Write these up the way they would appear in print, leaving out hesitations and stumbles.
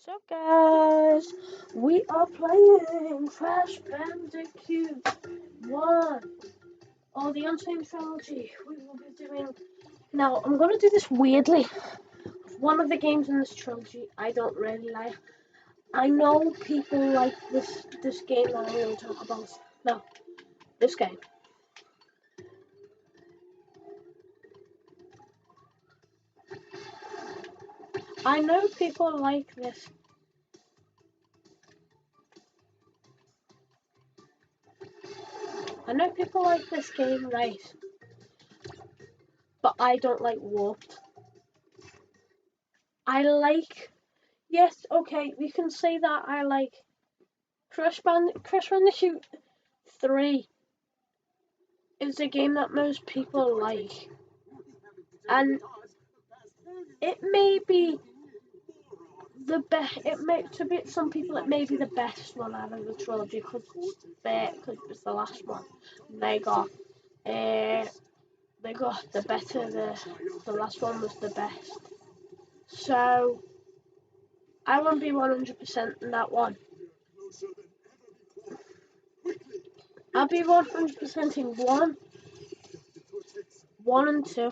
So guys, we are playing Crash Bandicoot 1 or the Unsane Trilogy. We will be doing... Now, I'm going to do this weirdly. One of the games in this trilogy I don't really like. I know people like this game that I'm going to talk about. No, this game. I know people like this. I know people like this game, right? But I don't like Warped. I like... Yes, okay, we can say that I like Crash Bandicoot 3 is a game that most people like. And it may be the best, to be some people it may be the best one out of the trilogy because it was the last one. They got the better, the last one was the best. So I won't be 100% in that one. I'll be 100% in one and two.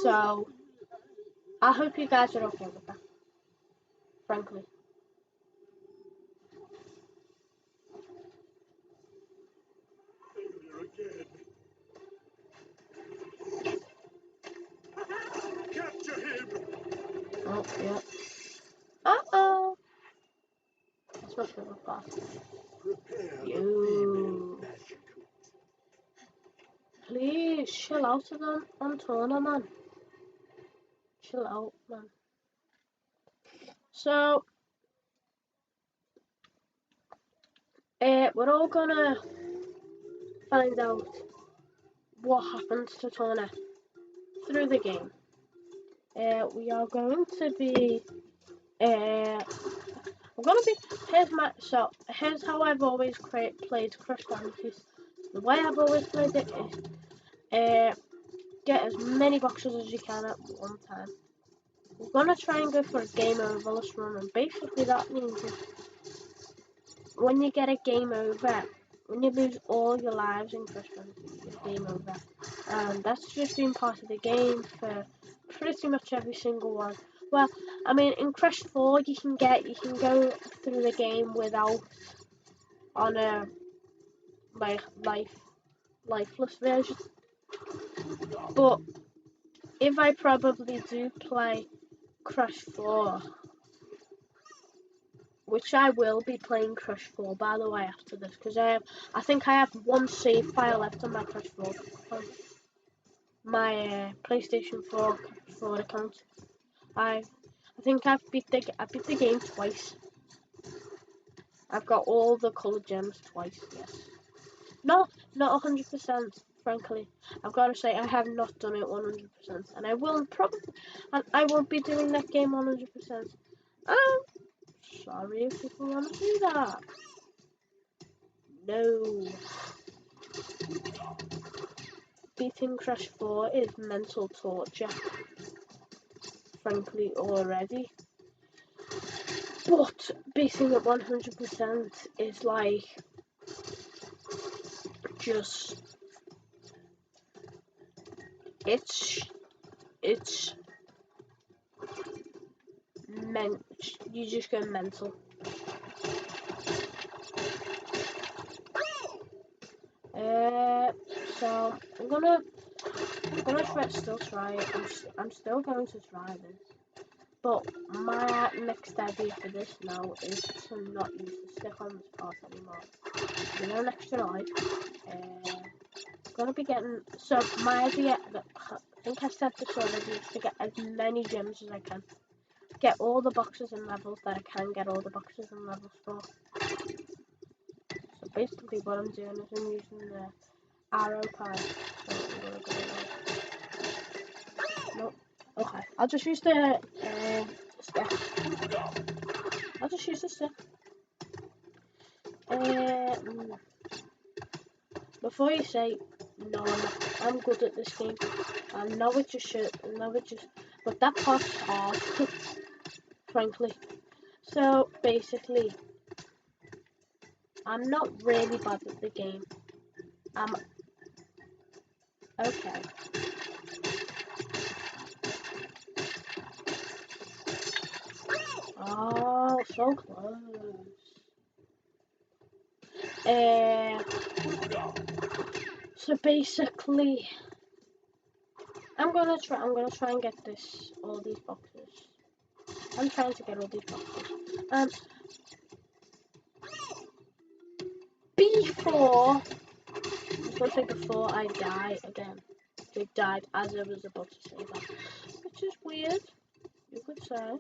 So I hope you guys are okay with that, frankly. Oh, yeah. Uh-oh. That's my favorite part. You. Please, chill out on Tona, man. Chill out, man. So, we're all gonna find out what happens to Tona through the game. We are going to be, here's how I've always played Crash Bandicoot. The way I've always played it is, get as many boxes as you can at one time. We're gonna try and go for a game over run, and basically that means when you get a game over, when you lose all your lives in Crash Bandicoot, it's game over. And that's just been part of the game for pretty much every single one. Well, I mean, in Crash 4, you can go through the game without on a lifeless version. But if I probably do play Crash 4, which I will be playing Crash 4 by the way after this, because I think I have one save file left on my Crash 4, my PlayStation 4 account. I think I beat the game twice. I've got all the coloured gems twice. Yes, not 100%. Frankly, I've got to say I have not done it 100%, and I won't be doing that game 100%. Sorry if people want to do that. No. Beating Crash 4 is mental torture, frankly, already. But beating it 100% is like just it's you just go mental. So I'm gonna still try it. I'm still going to try this. But my next idea for this now is to not use the stick on this part anymore. You know, an extra life. Gonna be getting. So my idea, I think I said this already, is to get as many gems as I can. Get all the boxes and levels that I can get all the boxes and levels for. So basically what I'm doing is I'm using the arrow pad. So I'm gonna go nope. Okay, I'll just use the stick. I'll just use the stick. Before you say no, I'm good at this game. I know it just should. but that part's hard, frankly. So basically, I'm not really bad at the game. I'm okay. Oh, so close. So basically, I'm gonna try and get all these boxes. I'm trying to get all these boxes. Before, before I die again. They died as I was about to say that, which is weird. You could say.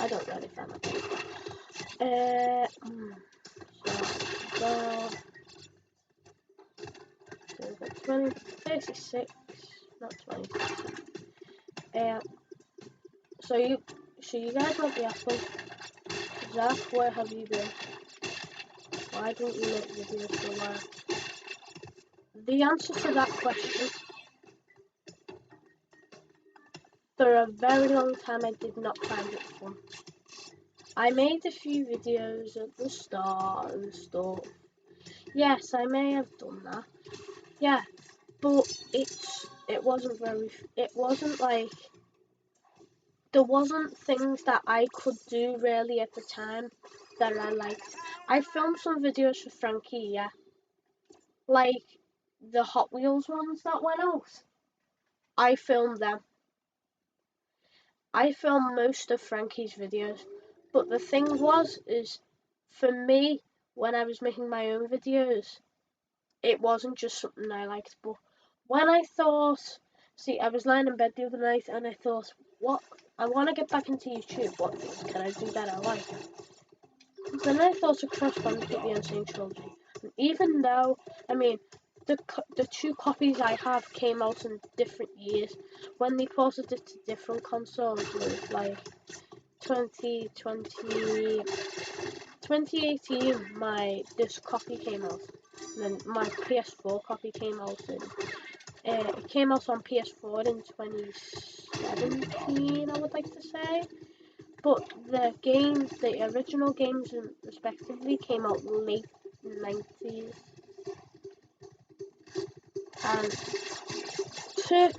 I don't really find that weird. So we've got 20, 36, not 26. So you guys want the apple? Zach, where have you been? Why don't you make videos for a while? The answer to that question, for a very long time I did not find it fun. I made a few videos at the start and stuff. Yes, I may have done that. Yeah, but it wasn't like, there wasn't things that I could do really at the time that I liked. I filmed some videos for Frankie, yeah. Like the Hot Wheels ones that went out. I filmed them. I filmed most of Frankie's videos. But the thing is for me, when I was making my own videos, it wasn't just something I liked. But when I thought, I was lying in bed the other night and I thought, what? I want to get back into YouTube. What things can I do that I like? Then I thought of Crash Bandicoot the Insane Trilogy. And even though, I mean, the two copies I have came out in different years, when they ported it to different consoles, it was like 2020, 2018, this copy came out. And then my PS4 copy came out it came out on PS4 in 2017, I would like to say. But the original games respectively came out late 90s. And to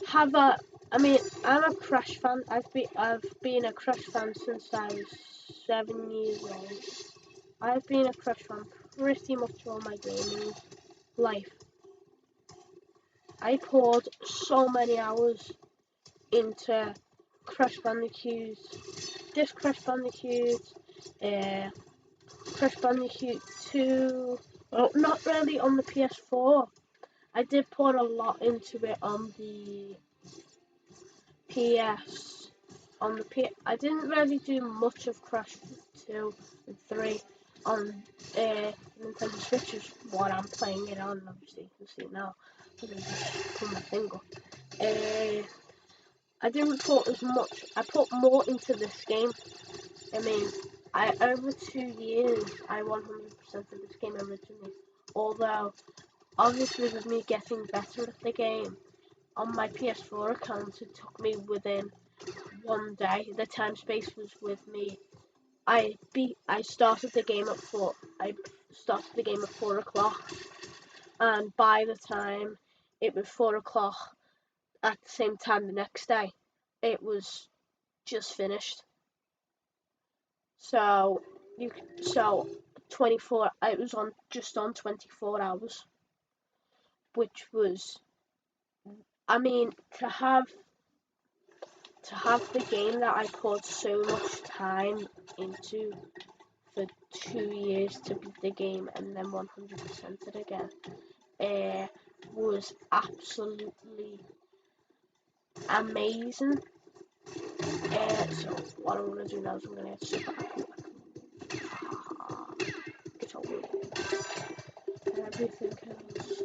have I'm a Crash fan. I've been a Crash fan since I was 7 years old. I've been a Crash fan pretty much all my gaming life. I poured so many hours into Crash Bandicoot, this Crash Bandicoot, Crash Bandicoot 2. Well, not really on the PS4. I did pour a lot into it on the PS. I didn't really do much of Crash 2 and 3 on Nintendo Switch, is what I'm playing it on. Obviously, you can see it now. I can just put my finger. I didn't put as much. I put more into this game. I mean, over 2 years, I 100% of this game originally. Although, obviously, with me getting better at the game, on my PS4 account, it took me within 1 day. The time space was with me. I started the game at 4. I started the game at 4 o'clock, and by the time it was 4 o'clock at the same time the next day, it was just finished. So 24. It was on 24 hours, which was, I mean, to have the game that I poured so much time into for 2 years to beat the game and then 100% it again, was absolutely amazing. So what I'm gonna do now is I'm gonna get super apple. Get over everything else.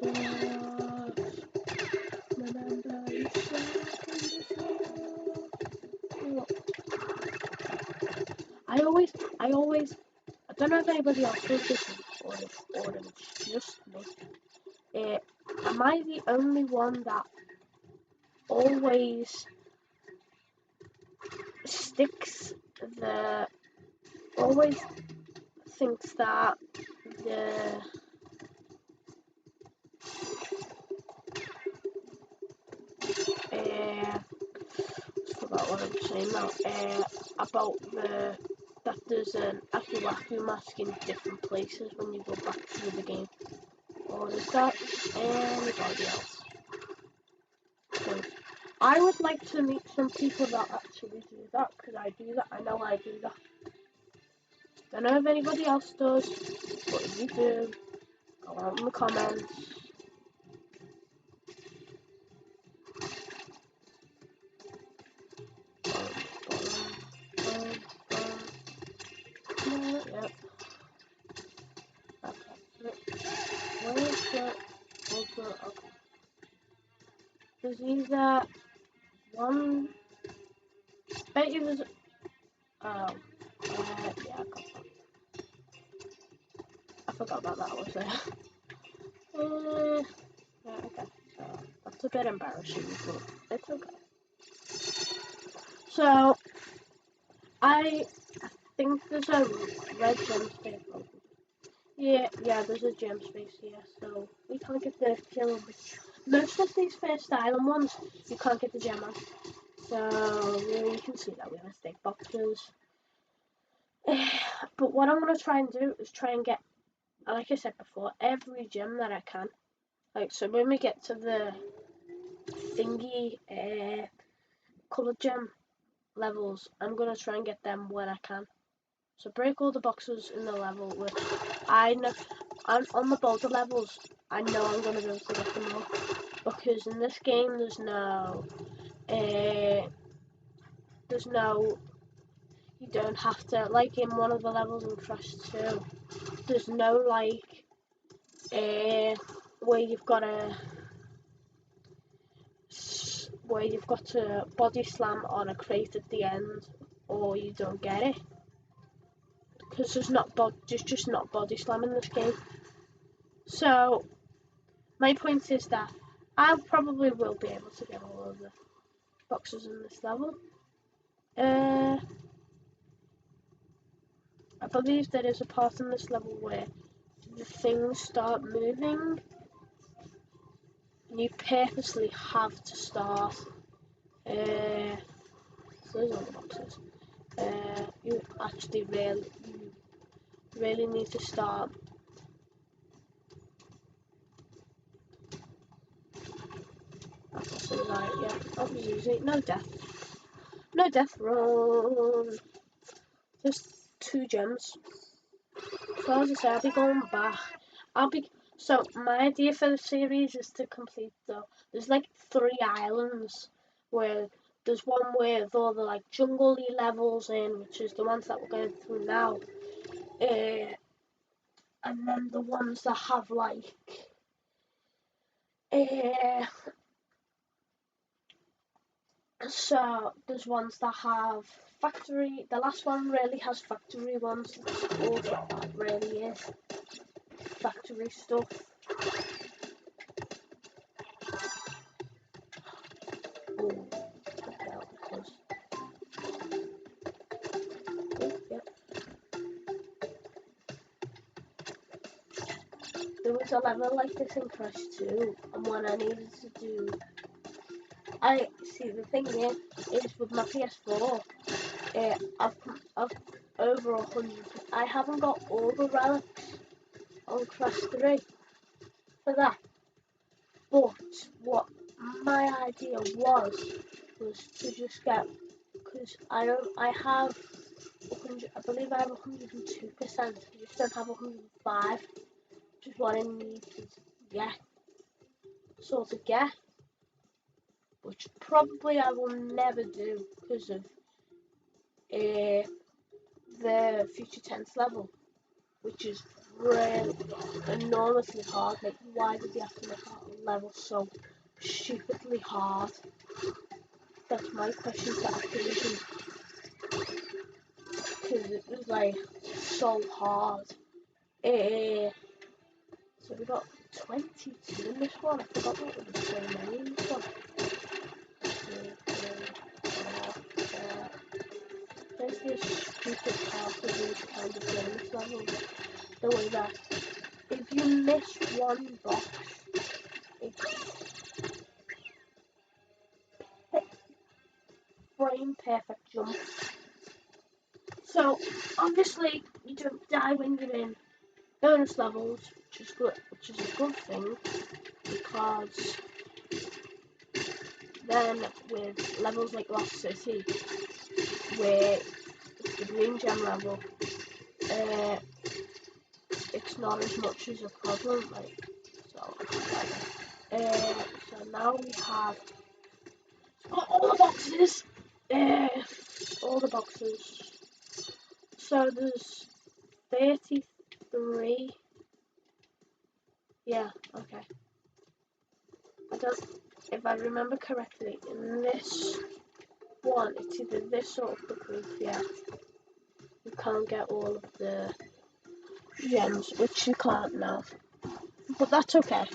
Remember you suck in this world. I don't know if anybody else does this or if it's just me. Am I the only one that always always thinks that the forgot what I'm saying now. About that there's an Akiwaku mask in different places when you go back through the game. Or is that anybody else? So I would like to meet some people that actually do that, because I do that. I know I do that. Don't know if anybody else does, but if you do, go out in the comments. Yep. Where's the okay. There's either one. Bet you there's. Yeah, I got that. I forgot that was there. Yeah, okay. So that's a bit embarrassing, but it's okay. So I think there's a red gem space. Yeah, there's a gem space here, so we can't get the gem. Most of these first island ones, you can't get the gem on. So you can see that we're gonna stick boxes. But what I'm gonna try and do is try and get, like I said before, every gem that I can. Like, so when we get to the thingy coloured gem levels, I'm gonna try and get them when I can. So break all the boxes in the level, which I know on the boulder levels, I know I'm gonna be able to get them all, because in this game there's no you don't have to, like in one of the levels in Crash 2, there's no like where you've got to body slam on a crate at the end or you don't get it, because there's just not body slam in this game. So my point is that I probably will be able to get all of the boxes in this level. I believe there is a part in this level where the things start moving and you purposely have to start. So those are the boxes. You actually really need to start. That's also right, yeah. That was easy. No death run. Just 2 gems. So as I say, I'll be going back. So my idea for the series is to complete there's like 3 islands where there's one with all the like jungle-y levels in, which is the ones that we're going through now. And then the ones that have like so there's ones that have factory. The last one really has factory ones. That's all that really is. Factory stuff. Oh, yeah. There was a level like this in Crash 2, and when I needed to do, I see the thing here is with my PS4, I've over 100. I haven't got all the relics on Crash 3 for that, but what my idea was to just get, because I have 100, I believe I have 102%, I just don't have 105, which is what I need to get, which probably I will never do because of the Future Tense level, which is really enormously hard. Like, why did they have to make that level so stupidly hard? That's my question to Activision, because it was like so hard. So we got 22 in this one. I forgot what was so many in this one. basically a stupid part of these kind of games levels. The way that if you miss one box, it's frame perfect jump. So obviously you don't die when you're in bonus levels, which is a good thing, because then with levels like Lost City, where it's the green gem level, it's not as much as a problem. So now we have all the boxes. All the boxes. So there's 33. Yeah, okay. If I remember correctly, in this one, it's either this or the proof, yeah. You can't get all of the gems, which you can't now. But that's okay.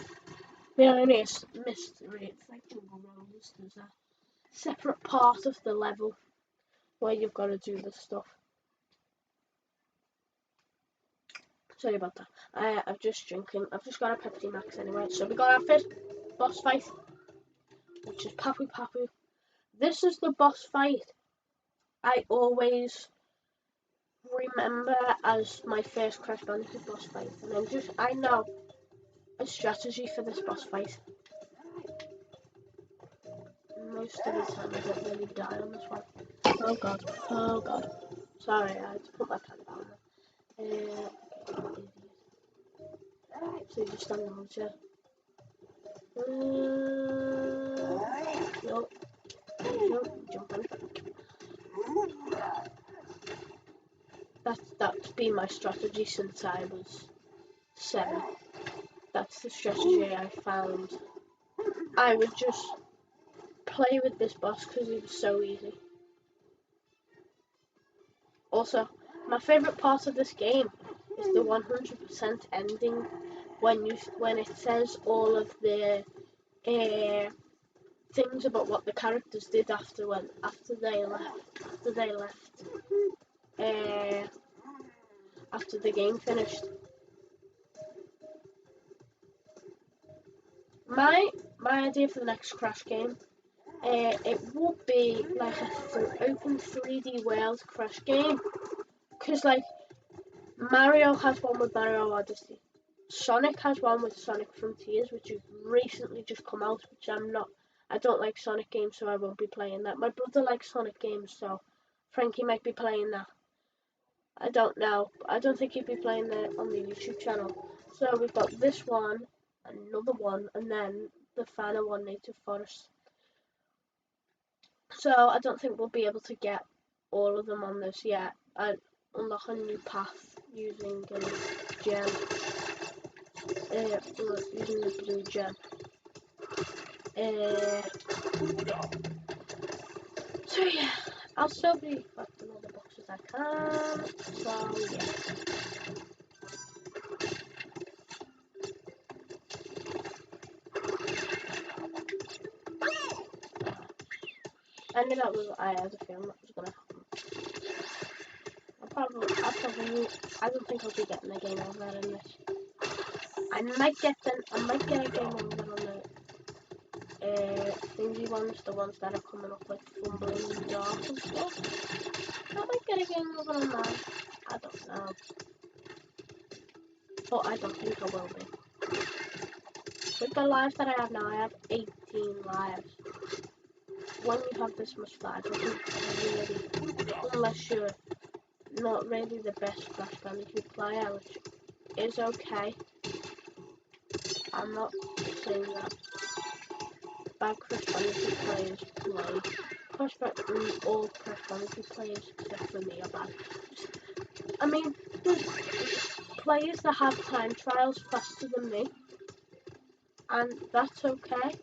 You know, it's mystery. It's like Jungle Rose. There's a separate part of the level where you've got to do this stuff. Sorry about that. I'm just drinking. I've just got a Pepsi Max anyway. So we got our first boss fight, which is Papu Papu. This is the boss fight I always remember as my first Crash Bandicoot boss fight, and I know a strategy for this boss fight. Most of the time I don't really die on this one. Oh god, oh god. Sorry, I had to put my pen down there. So you just stand on here. No, jump on. That's been my strategy since I was 7. That's the strategy I found. I would just play with this boss because it was so easy. Also, my favourite part of this game is the 100% ending when it says all of the things about what the characters did after they left after the game finished. My idea for the next Crash game, it would be like a open 3D world Crash game, because like Mario has one with Mario Odyssey, Sonic has one with Sonic Frontiers, which has recently just come out, which I don't like Sonic games, so I won't be playing that. My brother likes Sonic games, so Frankie might be playing that. I don't know. I don't think he'd be playing that on the YouTube channel. So we've got this one, another one, and then the final one, Native Forest. So I don't think we'll be able to get all of them on this yet. I unlock a new path using a gem. Using the blue gem. So yeah, I'll still be collecting all the boxes I can. So yeah. I knew I had a feeling that was gonna happen. I don't think I'll be getting a game over in this. I might get a game over on the thingy ones, the ones that are coming up like fumbling in the dark and stuff. I might get a game over on that. I don't know. But I don't think I will be. With the lives that I have now, I have 18 lives. When you have this much lives, I think really, unless you're not really the best Crash Bandicoot player, which is okay. I'm not saying that bad Crash Bandicoot players play. All Crash Bandicoot players except for me are bad. I mean, there's players that have time trials faster than me, and that's okay.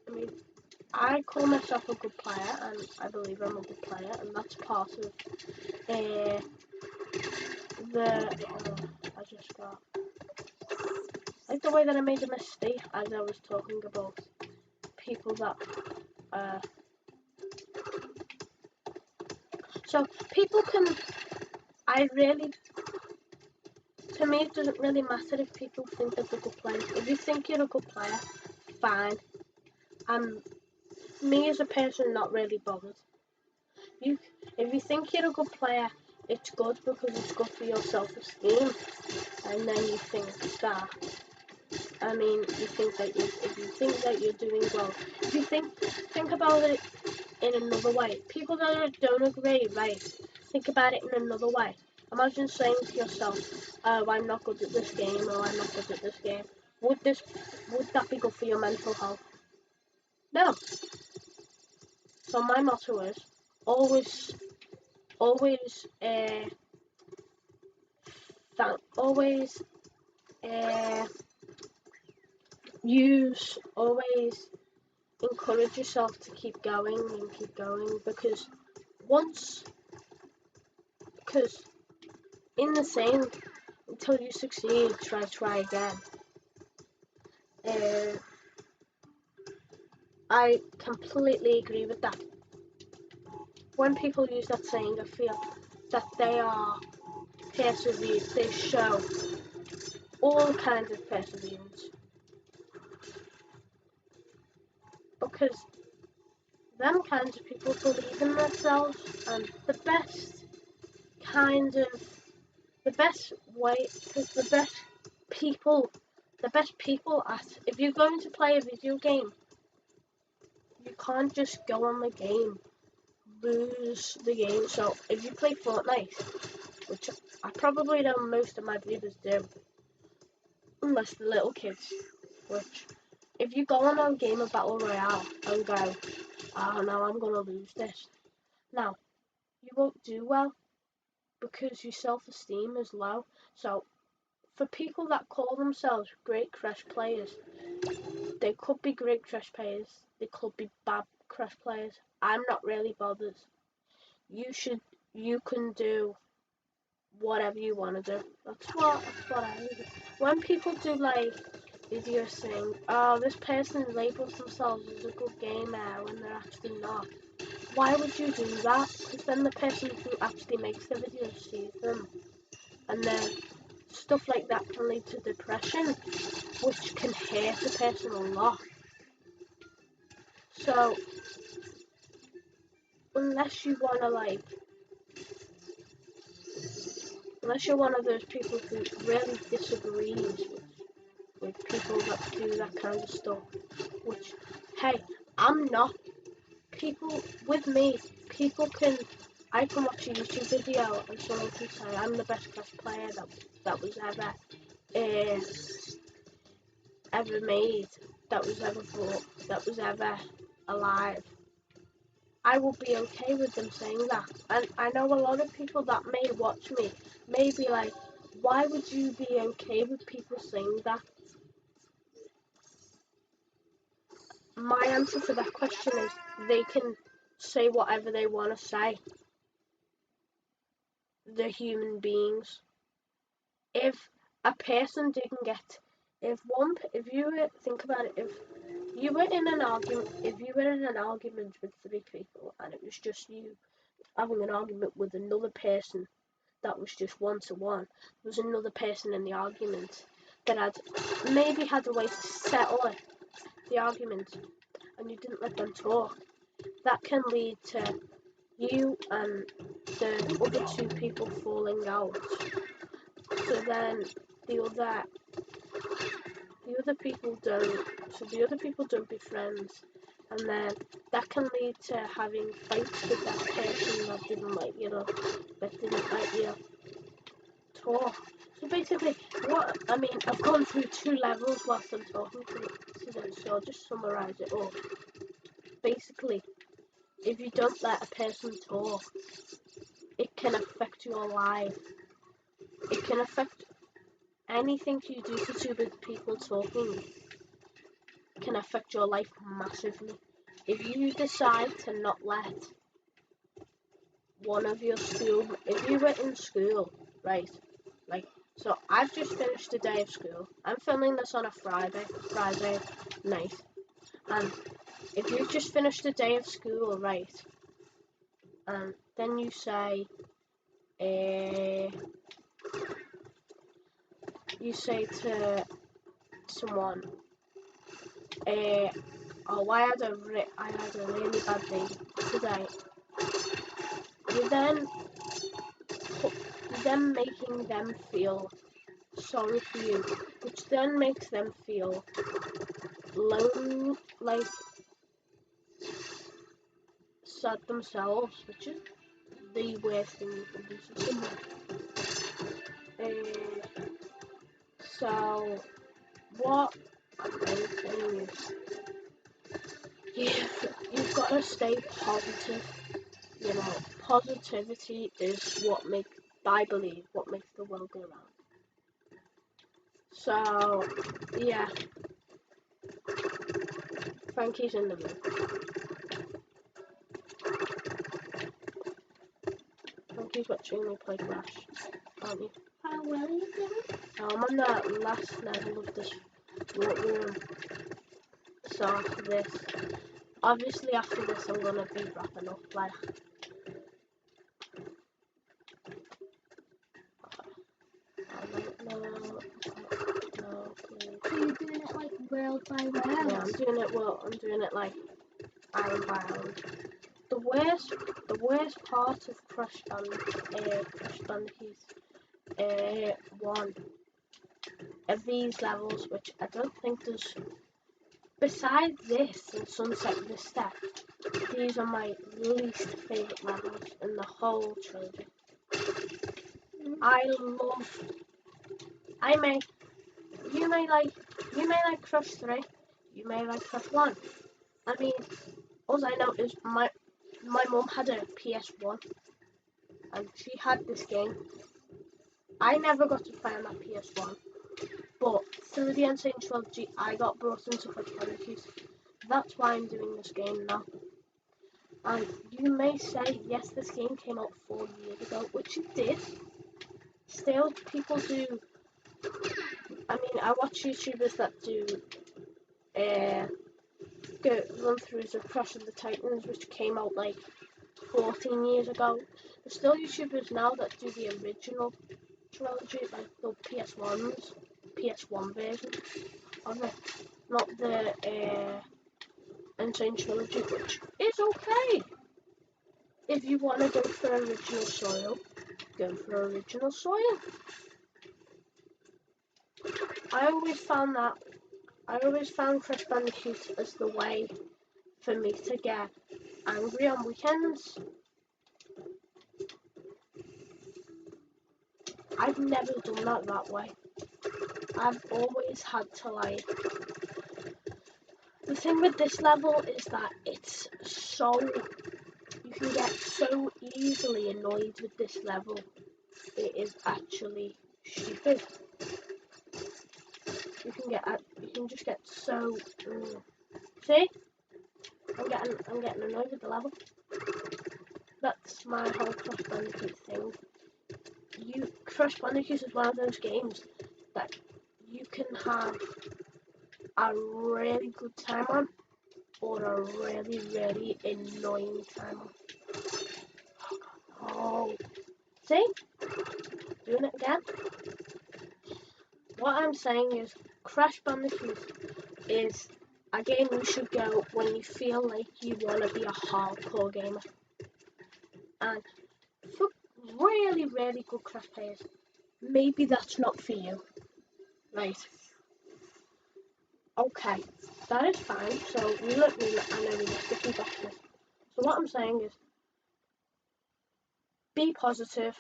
I mean, I call myself a good player, and I believe I'm a good player, and that's part of I just got like the way that I made a mistake as I was talking about people that So people can, to me it doesn't really matter if people think that they're good players. If you think you're a good player, fine. Me as a person, not really bothered. If you think you're a good player, it's good because it's good for your self-esteem. And then you think that, if you think that you're doing well, if you think about it in another way. People that don't agree, right? Think about it in another way. Imagine saying to yourself, "Oh, I'm not good at this game," or "I'm not good at this game." Would that be good for your mental health? No. So my motto is always, always, always, always encourage yourself to keep going and keep going because in the same, until you succeed, try again. I completely agree with that. When people use that saying, I feel that they are perseverance. They show all kinds of perseverance because them kinds of people believe in themselves, and the best way, because the best people at, if you're going to play a video game, you can't just go on the game, lose the game. So if you play Fortnite, which I probably know most of my viewers do, unless the little kids, which if you go on a game of Battle Royale and go, oh no, I'm gonna lose this, now you won't do well because your self-esteem is low. So for people that call themselves great Crash players, they could be great Crash players, they could be bad Crash players. I'm not really bothered. You can do whatever you want to do. That's what I do. When people do like videos saying, oh, this person labels themselves as a good gamer when they're actually not, why would you do that? Because then the person who actually makes the videos sees them, and then stuff like that can lead to depression, which can hurt the person a lot. So unless you're one of those people who really disagrees with people that do that kind of stuff, which, hey, I'm not. People, with me, I can watch a YouTube video and someone can say I'm the best Crash player that was uh, ever made, that was ever bought, that was ever alive. I will be okay with them saying that. And I know a lot of people that may watch me may be like, why would you be okay with people saying that? My answer to that question is they can say whatever they want to say. They're human beings. If a person didn't get, if you think about it, if you were in an argument with three people and it was just you having an argument with another person that was just one-to-one, there was another person in the argument that maybe had a way to settle the argument, and you didn't let them talk, that can lead to you and the other two people falling out. So then the other people don't be friends, and then that can lead to having fights with that person that didn't let you talk. So basically, I've gone through two levels whilst I'm talking to them, so I'll just summarise it all. Basically, if you don't let a person talk, it can affect your life. It can affect anything you do to do with people talking. It can affect your life massively. If you decide to not let one of your school, if you were in school, right, like, so I've just finished a day of school. I'm filming this on a Friday night, and if you've just finished a day of school, right, and then you say to someone, oh, I had a really bad day today. You're then making them feel sorry for you, which then makes them feel lonely, like sad themselves, which is the worst thing you can do to someone. So what I'm saying is, you've got to stay positive. You know, positivity is I believe, what makes the world go round. So, yeah, Frankie's in the room. Frankie's watching me play Crash, aren't you? How well are you doing? I'm on that last level of this room. So after this, obviously after this I'm gonna be wrapping up, like. No, please. So you're doing it like world by world? Yeah, I'm doing it like island by island. The worst part of Crash Bandicoot 1 of these levels, which I don't think there's, besides this and Sunset Vista, these are my least favourite levels in the whole trilogy. You may like Crash 3, you may like Crash 1. I mean, all I know is my mum had a PS1 and she had this game. I never got to play on that PS1, but through the Insane Trilogy I got brought into Crash Bandicoot. That's why I'm doing this game now. And you may say, yes, this game came out 4 years ago, which it did. Still, people do. I mean, I watch YouTubers that do run-throughs of Crash of the Titans, which came out like 14 years ago. There's still YouTubers now that do the original trilogy, like the PS1 version of it, not the Insane Trilogy, which is okay. If you want to go for original soil, go for original soil. I always found Crash Bandicoot as the way for me to get angry on weekends. I've never done that way. I've always had to, like, the thing with this level is that you can get so easily annoyed with this level. It is actually stupid. You can just get so, see? I'm getting annoyed with the level. That's my whole Crash Bandicoot thing. Crash Bandicoot is one of those games that you can have a really good time on, or a really, really annoying time on. Oh, see? Doing it again. What I'm saying is, Crash Bandicoot is a game you should go when you feel like you want to be a hardcore gamer. And for really, really good Crash players, maybe that's not for you. Right. Okay, that is fine. So I know we list different options. So what I'm saying is, be positive,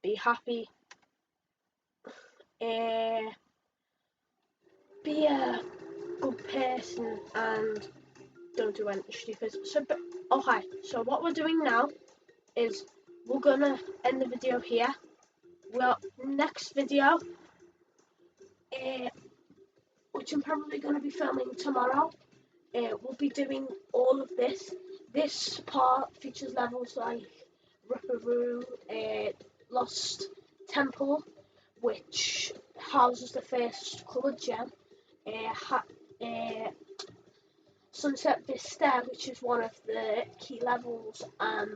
be happy, be a good person, and don't do anything stupid. Okay, so what we're doing now is we're gonna end the video here. Well, next video, which I'm probably gonna be filming tomorrow, we'll be doing all of this. This part features levels like Ripperoo, Lost Temple, which houses the first coloured gem, Sunset Vista, which is one of the key levels, and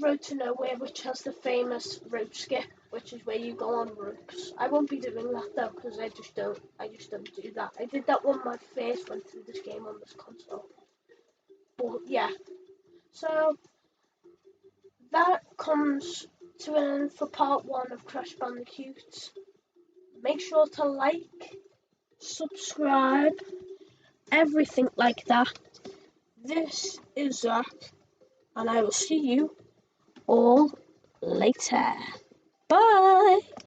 Road to Nowhere, which has the famous rope skip, which is where you go on ropes. I won't be doing that though, because I just don't do that. I did that when I first went through this game on this console. But yeah, so that comes to an end for part 1 of Crash Bandicoot. Make sure to like, subscribe, everything like that. This is Zach, and I will see you all later. Bye!